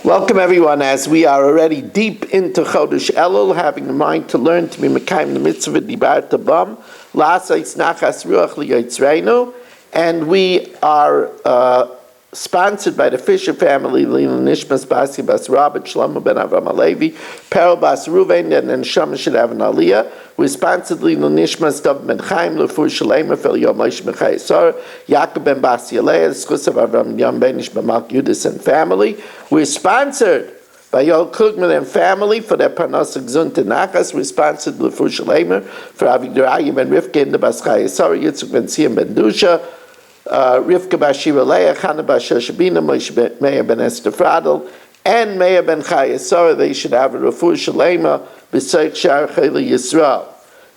Welcome everyone, as we are already deep into Chodesh Elul, having in mind to learn to be Mekayim the mitzvah Dibar Tabam, La'asais Nachas Ruach Liyotzreinu, and we are sponsored by the Fisher family, Lila Nishmas Basi Bas Rabbi Shlomo Ben Avram Alevi, Perel Bas Ruvain, and Neshama should have an Aliyah. We're sponsored Lila Nishmas Dav Ben Chaim, Lefur Shalema, Fel Yom Moshe Mechai Sar, Yaakov Ben Basi Aliyah, Schus of Avram Yom Benish B'Malk Yudis and family. We're sponsored by Yol Klugman and family for their Parnas Gzunt and Nachas. We're sponsored Lefur Shalema for Avigdor Ben Rivka in the Bas Chai Sar, Yitzchak Ben Siyam Ben Dusha, Rivka Bashira Leah, Chana Bashashabina, Moshe Meir Ben Esther Fradel, and Meir Ben Chayasara. They should have a Rafur Shalema B'Seich Shar Chayla Yisrael.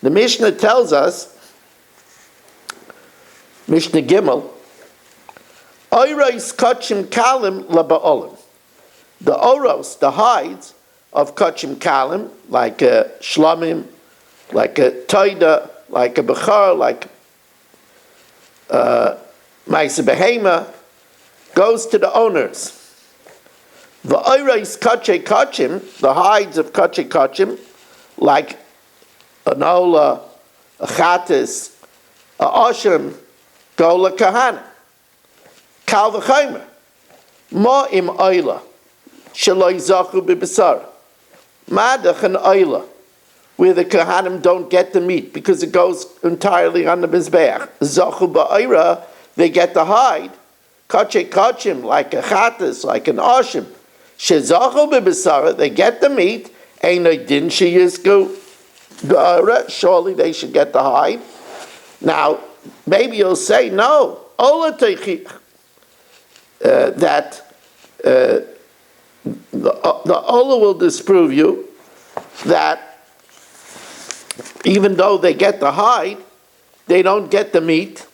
The Mishna tells us, Mishna Gimel, Oiros Kachim Kalim Laba'olim. The oros, the hides of Kachim Kalim, like a Shlomim, like a Toida, like a Bechar, like Maisa Behema, goes to the owners. The oiros kache kachim, the hides of kache kachim, like an ola, a chatis, a oshim, go la kahana. Kal v'chaymer. Ma im oila, shaloi zachu b'besar. Madach an oila, where the kahanim don't get the meat, because it goes entirely on the mizbeach. Zachu ba'ira, they get the hide. Kache kachim, like a chatas, like an oshim. Shezachu b'besara, they get the meat. Einay din sheyizku ba'ira, surely they should get the hide. Now, maybe you'll say, no, ola teichich, that the ola will disprove you that even though they get the hide, they don't get the meat.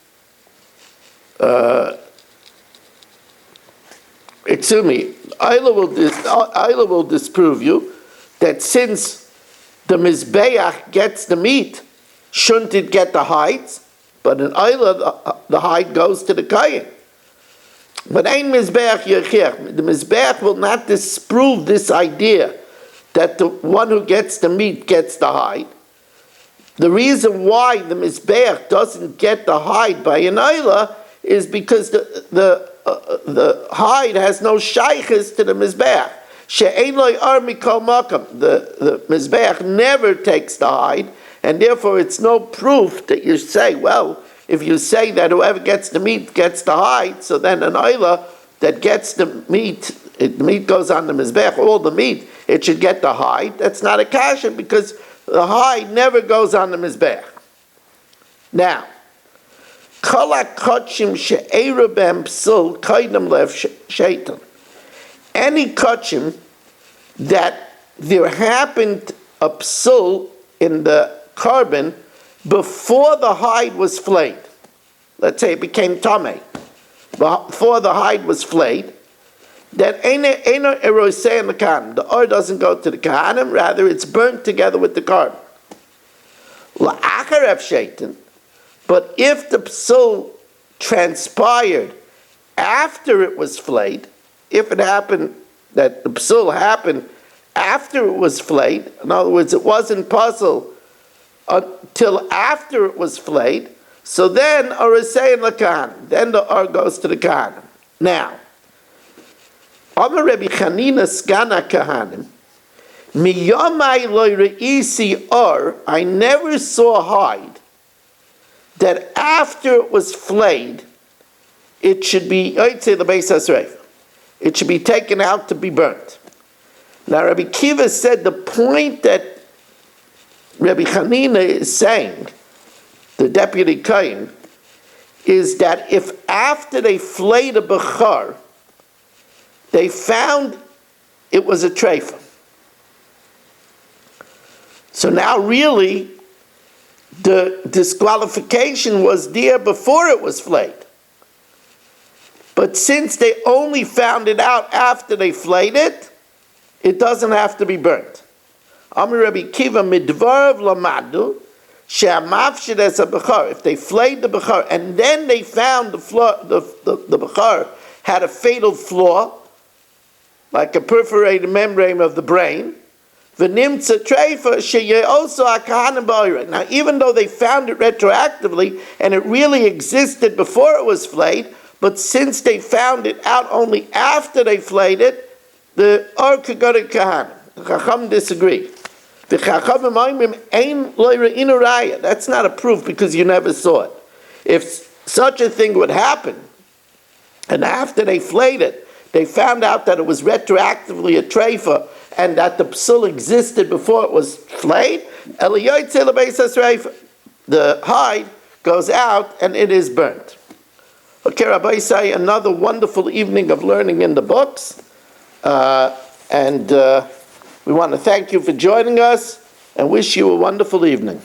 Excuse me, Ayla will disprove you that since the Mizbeach gets the meat, shouldn't it get the hides? But in Ayla, the hide goes to the Kayin. But ein Mizbeach Yechech, the Mizbeach will not disprove this idea that the one who gets the meat gets the hide. The reason why the Mizbeach doesn't get the hide by an Ayla is because the hide has no shaykhis to the Mizbeach. She'ein lo yar mikol makam. The Mizbeach never takes the hide, and therefore it's no proof that you say, well, if you say that whoever gets the meat gets the hide, so then an Ayla that gets the meat goes on the Mizbeach, all the meat, it should get the hide. That's not a kasha, because the hide never goes on the Mizbeach. Now, any kachim that there happened a psul in the carbon before the hide was flayed. Let's say it became tameh before the hide was flayed. That the oil doesn't go to the kahanim, rather it's burnt together with the carbon. But if the psul transpired after it was flayed, if it happened that the psul happened after it was flayed, in other words, it wasn't puzzle until after it was flayed, so then Orisei and Lakan, then the or goes to the Kahanim. Now, Amar Rebbe Chanina Skana Kahanim, Miyamai lo re'isi or, I never saw hide that after it was flayed, it should be, I'd say the Beis HaSreif, it should be taken out to be burnt. Now Rabbi Kiva said the point that Rabbi Chanina is saying, the deputy Kohen, is that if after they flayed a Bechar, they found it was a treifa. So now really, the disqualification was there before it was flayed. But since they only found it out after they flayed it, it doesn't have to be burnt. Amar Rabbi Kiva midvarav lamadu she'amavshid es ha-bechar. If they flayed the bechar and then they found the bechar had a fatal flaw, like a perforated membrane of the brain. V'nimtza treifa sheyeh also hakahanim ba'ira. Now, even though they found it retroactively and it really existed before it was flayed, but since they found it out only after they flayed it, the or could go to kahanim. The chacham disagree. The chachamim oimrim ein lo re'inu raya. That's not a proof because you never saw it. If such a thing would happen, and after they flayed it, they found out that it was retroactively a treifa and that the psul existed before it was flayed, the hide goes out and it is burnt. Okay, Rabbi Isai, another wonderful evening of learning in the books. And we want to thank you for joining us and wish you a wonderful evening.